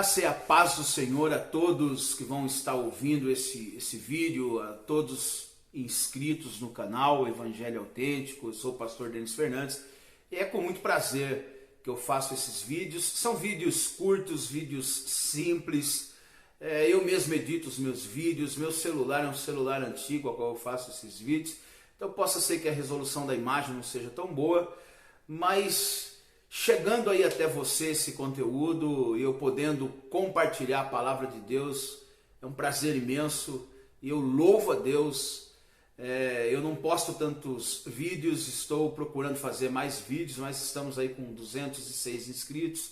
graça e a paz do Senhor a todos que vão estar ouvindo esse vídeo, a todos inscritos no canal Evangelho Autêntico. Eu sou o pastor Denis Fernandes e é com muito prazer que eu faço esses vídeos. São vídeos curtos, vídeos simples. Eu mesmo edito os meus vídeos, meu celular é um celular antigo ao qual eu faço esses vídeos. Então possa ser que a resolução da imagem não seja tão boa, mas chegando aí até você esse conteúdo e eu podendo compartilhar a palavra de Deus, é um prazer imenso e eu louvo a Deus. Eu não posto tantos vídeos, estou procurando fazer mais vídeos, mas estamos aí com 206 inscritos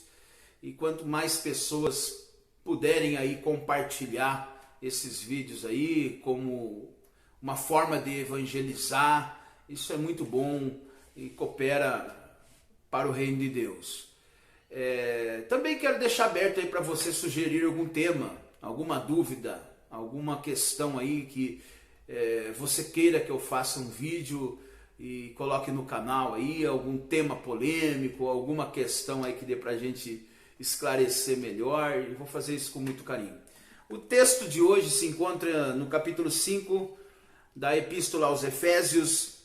e quanto mais pessoas puderem aí compartilhar esses vídeos aí como uma forma de evangelizar, isso é muito bom e coopera para o reino de Deus. Também quero deixar aberto aí para você sugerir algum tema, alguma dúvida, alguma questão aí que você queira que eu faça um vídeo e coloque no canal aí, algum tema polêmico, alguma questão aí que dê para a gente esclarecer melhor, e vou fazer isso com muito carinho. O texto de hoje se encontra no capítulo 5 da Epístola aos Efésios,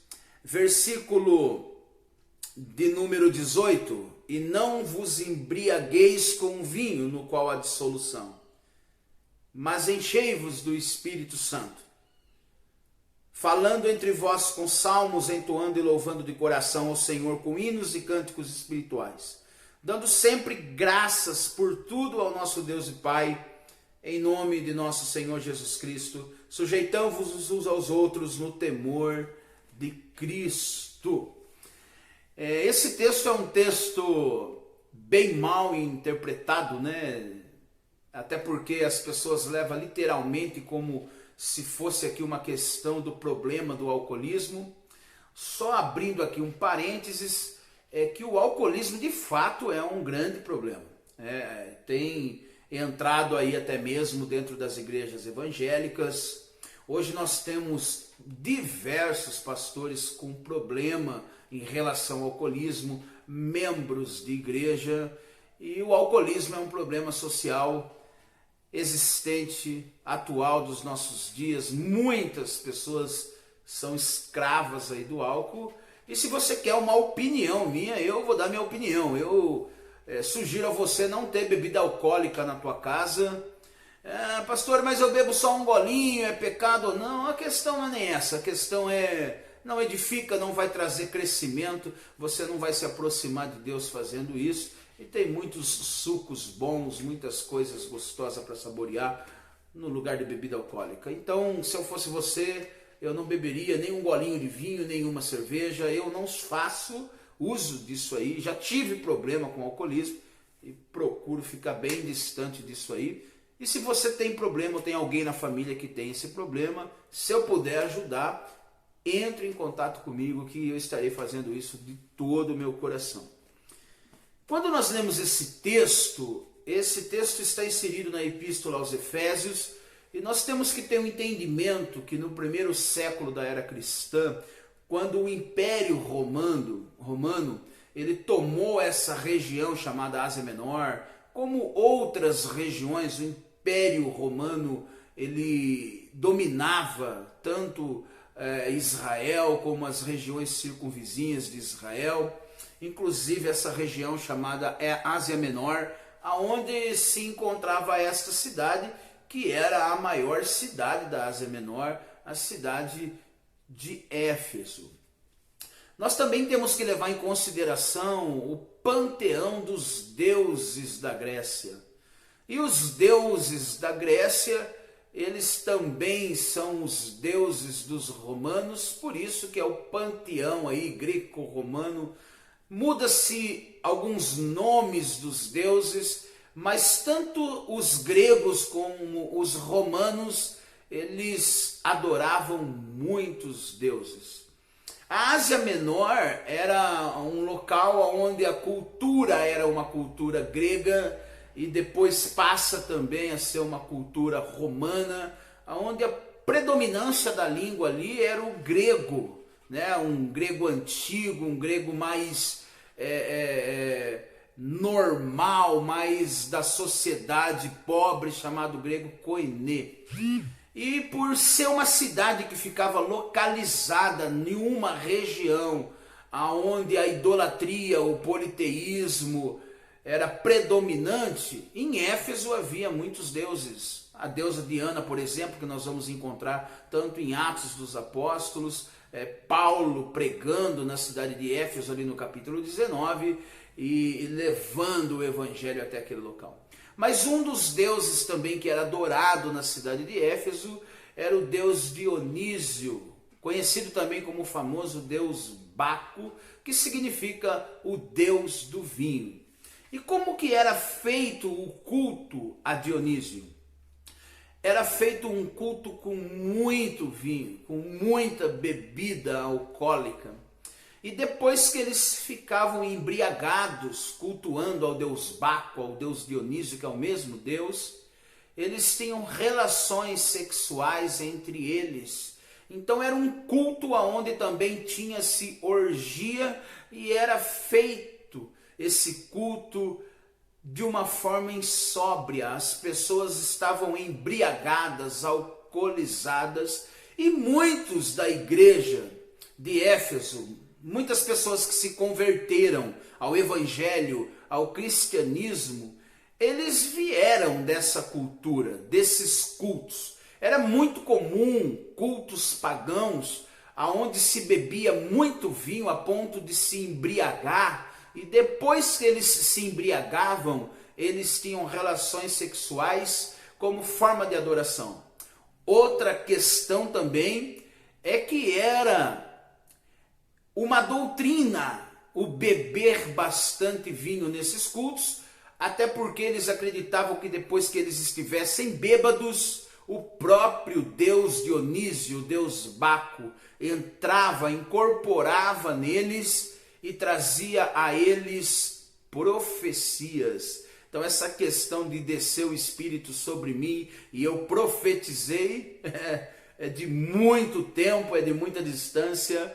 versículo de número 18, e não vos embriagueis com vinho no qual há dissolução, mas enchei-vos do Espírito Santo, falando entre vós com salmos, entoando e louvando de coração ao Senhor com hinos e cânticos espirituais, dando sempre graças por tudo ao nosso Deus e Pai, em nome de nosso Senhor Jesus Cristo, sujeitando-vos uns aos outros no temor de Cristo. Esse texto é um texto bem mal interpretado, né? Até porque as pessoas levam literalmente como se fosse aqui uma questão do problema do alcoolismo. Só abrindo aqui um parênteses, é que o alcoolismo de fato é um grande problema. Tem entrado aí até mesmo dentro das igrejas evangélicas. Hoje nós temos diversos pastores com problema em relação ao alcoolismo, membros de igreja, e o alcoolismo é um problema social existente, atual dos nossos dias. Muitas pessoas são escravas aí do álcool, e se você quer uma opinião minha, eu vou dar minha opinião. Eu sugiro a você não ter bebida alcoólica na tua casa. Pastor, mas eu bebo só um golinho, é pecado ou não? A questão não é nem essa, a questão não edifica, não vai trazer crescimento, você não vai se aproximar de Deus fazendo isso, e tem muitos sucos bons, muitas coisas gostosas para saborear no lugar de bebida alcoólica. Então, se eu fosse você, eu não beberia nem um golinho de vinho, nenhuma cerveja, eu não faço uso disso aí, já tive problema com alcoolismo e procuro ficar bem distante disso aí. E se você tem problema, ou tem alguém na família que tem esse problema, se eu puder ajudar, entre em contato comigo que eu estarei fazendo isso de todo o meu coração. Quando nós lemos esse texto está inserido na Epístola aos Efésios, e nós temos que ter um entendimento que no primeiro século da era cristã, quando o Império Romano ele tomou essa região chamada Ásia Menor, como outras regiões, o Império Romano ele dominava tanto Israel como as regiões circunvizinhas de Israel, inclusive essa região chamada Ásia Menor, aonde se encontrava esta cidade, que era a maior cidade da Ásia Menor, a cidade de Éfeso. Nós também temos que levar em consideração o panteão dos deuses da Grécia. E os deuses da Grécia, eles também são os deuses dos romanos, por isso que é o panteão aí greco-romano. Muda-se alguns nomes dos deuses, mas tanto os gregos como os romanos, eles adoravam muitos deuses. A Ásia Menor era um local onde a cultura era uma cultura grega e depois passa também a ser uma cultura romana, onde a predominância da língua ali era o grego, né? Um grego antigo, um grego mais normal, mais da sociedade pobre, chamado grego koiné. E por ser uma cidade que ficava localizada em uma região onde a idolatria, o politeísmo era predominante, em Éfeso havia muitos deuses. A deusa Diana, por exemplo, que nós vamos encontrar tanto em Atos dos Apóstolos, Paulo pregando na cidade de Éfeso, ali no capítulo 19, e levando o evangelho até aquele local. Mas um dos deuses também que era adorado na cidade de Éfeso era o deus Dionísio, conhecido também como o famoso deus Baco, que significa o deus do vinho. E como que era feito o culto a Dionísio? Era feito um culto com muito vinho, com muita bebida alcoólica. E depois que eles ficavam embriagados, cultuando ao deus Baco, ao deus Dionísio, que é o mesmo deus, eles tinham relações sexuais entre eles. Então era um culto onde também tinha-se orgia e era feito esse culto de uma forma insóbria. As pessoas estavam embriagadas, alcoolizadas, e muitos da igreja de Éfeso, muitas pessoas que se converteram ao evangelho, ao cristianismo, eles vieram dessa cultura, desses cultos. Era muito comum cultos pagãos, onde se bebia muito vinho a ponto de se embriagar, e depois que eles se embriagavam, eles tinham relações sexuais como forma de adoração. Outra questão também é que era uma doutrina o beber bastante vinho nesses cultos, até porque eles acreditavam que depois que eles estivessem bêbados, o próprio deus Dionísio, o deus Baco, entrava, incorporava neles e trazia a eles profecias. Então essa questão de descer o Espírito sobre mim e eu profetizei é de muito tempo, é de muita distância,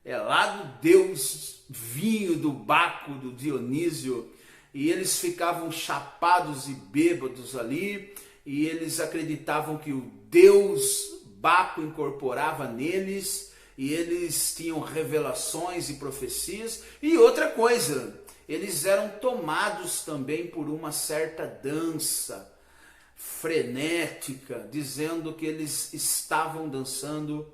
é lá do deus vinho, do Baco, do Dionísio, e eles ficavam chapados e bêbados ali, e eles acreditavam que o deus Baco incorporava neles, e eles tinham revelações e profecias. E outra coisa, eles eram tomados também por uma certa dança frenética, dizendo que eles estavam dançando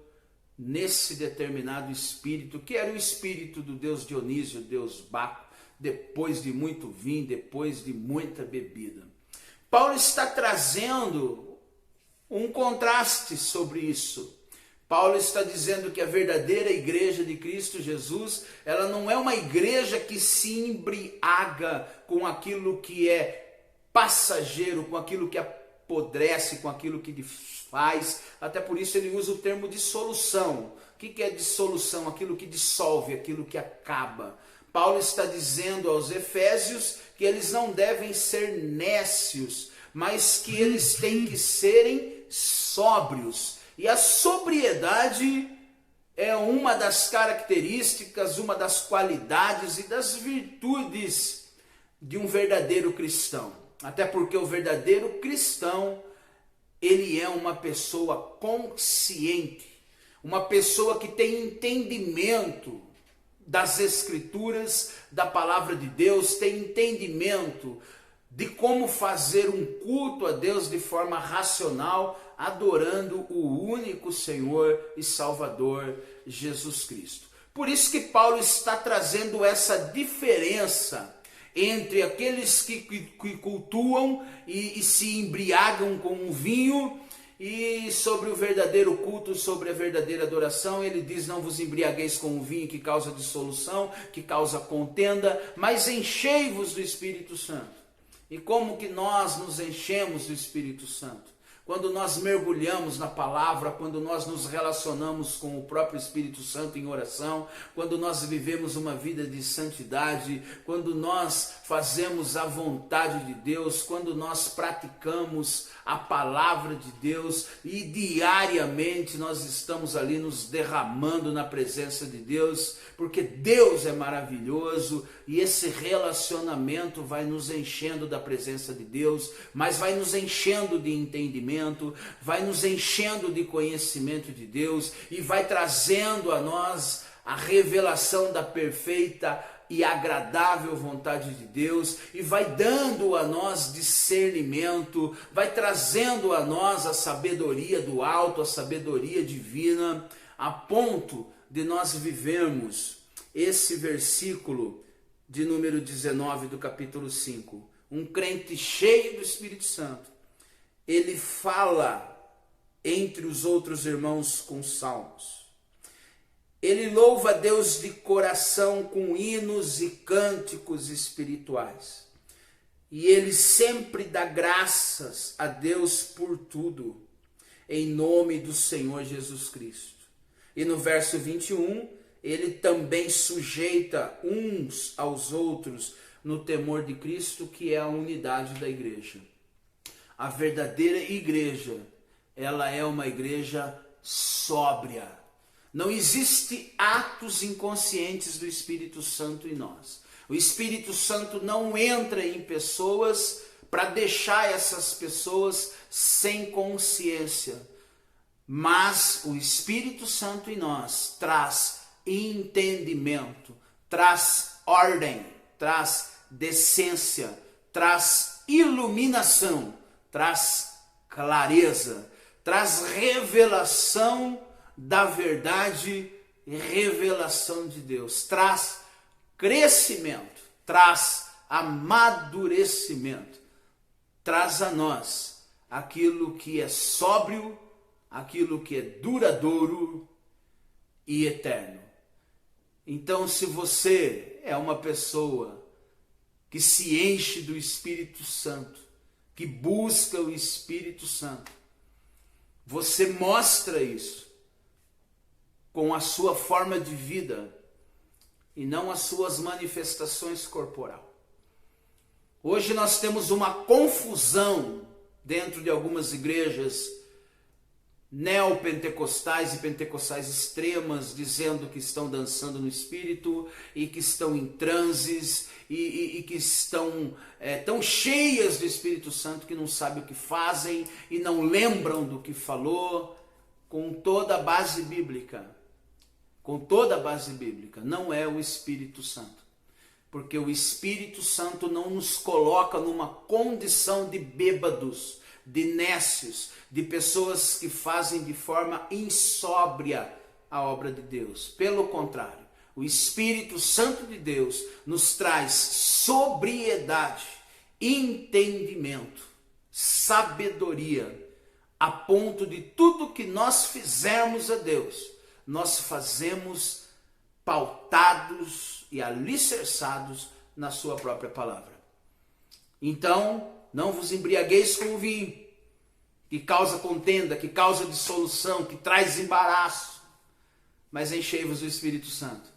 nesse determinado espírito, que era o espírito do deus Dionísio, deus Baco, depois de muito vinho, depois de muita bebida. Paulo está trazendo um contraste sobre isso. Paulo está dizendo que a verdadeira igreja de Cristo Jesus, ela não é uma igreja que se embriaga com aquilo que é passageiro, com aquilo que apodrece, com aquilo que desfaz. Até por isso ele usa o termo dissolução. O que é dissolução? Aquilo que dissolve, aquilo que acaba. Paulo está dizendo aos Efésios que eles não devem ser nécios, mas que eles têm que serem sóbrios. E a sobriedade é uma das características, uma das qualidades e das virtudes de um verdadeiro cristão. Até porque o verdadeiro cristão, ele é uma pessoa consciente, uma pessoa que tem entendimento das Escrituras, da palavra de Deus, tem entendimento de como fazer um culto a Deus de forma racional, adorando o único Senhor e Salvador, Jesus Cristo. Por isso que Paulo está trazendo essa diferença entre aqueles que cultuam e se embriagam com o vinho, e sobre o verdadeiro culto, sobre a verdadeira adoração. Ele diz: não vos embriagueis com o vinho que causa dissolução, que causa contenda, mas enchei-vos do Espírito Santo. E como que nós nos enchemos do Espírito Santo? quando nós mergulhamos na palavra, quando nós nos relacionamos com o próprio Espírito Santo em oração, quando nós vivemos uma vida de santidade, quando nós fazemos a vontade de Deus, quando nós praticamos a palavra de Deus e diariamente nós estamos ali nos derramando na presença de Deus, porque Deus é maravilhoso e esse relacionamento vai nos enchendo da presença de Deus, mas vai nos enchendo de entendimento, vai nos enchendo de conhecimento de Deus e vai trazendo a nós a revelação da perfeita e agradável vontade de Deus e vai dando a nós discernimento, vai trazendo a nós a sabedoria do alto, a sabedoria divina, a ponto de nós vivermos esse versículo de número 19 do capítulo 5. Um crente cheio do Espírito Santo, ele fala entre os outros irmãos com salmos. Ele louva a Deus de coração com hinos e cânticos espirituais. E ele sempre dá graças a Deus por tudo, em nome do Senhor Jesus Cristo. E no verso 21, ele também sujeita uns aos outros no temor de Cristo, que é a unidade da igreja. A verdadeira igreja, ela é uma igreja sóbria. Não existe atos inconscientes do Espírito Santo em nós. O Espírito Santo não entra em pessoas para deixar essas pessoas sem consciência. Mas o Espírito Santo em nós traz entendimento, traz ordem, traz decência, traz iluminação, traz clareza, traz revelação da verdade e revelação de Deus, traz crescimento, traz amadurecimento, traz a nós aquilo que é sóbrio, aquilo que é duradouro e eterno. Então, se você é uma pessoa que se enche do Espírito Santo, que busca o Espírito Santo, você mostra isso com a sua forma de vida e não as suas manifestações corporais. Hoje nós temos uma confusão dentro de algumas igrejas neopentecostais e pentecostais extremas, dizendo que estão dançando no Espírito e que estão em transes e que estão tão cheias do Espírito Santo que não sabem o que fazem e não lembram do que falou, com toda a base bíblica. Com toda a base bíblica, não é o Espírito Santo. Porque o Espírito Santo não nos coloca numa condição de bêbados, de nécios, de pessoas que fazem de forma insóbria a obra de Deus. Pelo contrário, o Espírito Santo de Deus nos traz sobriedade, entendimento, sabedoria, a ponto de tudo que nós fizermos a Deus, nós fazemos pautados e alicerçados na sua própria palavra. Então, não vos embriagueis com o vinho, que causa contenda, que causa dissolução, que traz embaraço, mas enchei-vos do Espírito Santo,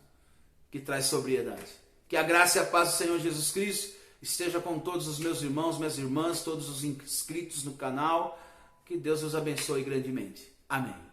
que traz sobriedade. Que a graça e a paz do Senhor Jesus Cristo esteja com todos os meus irmãos, minhas irmãs, todos os inscritos no canal. Que Deus os abençoe grandemente. Amém.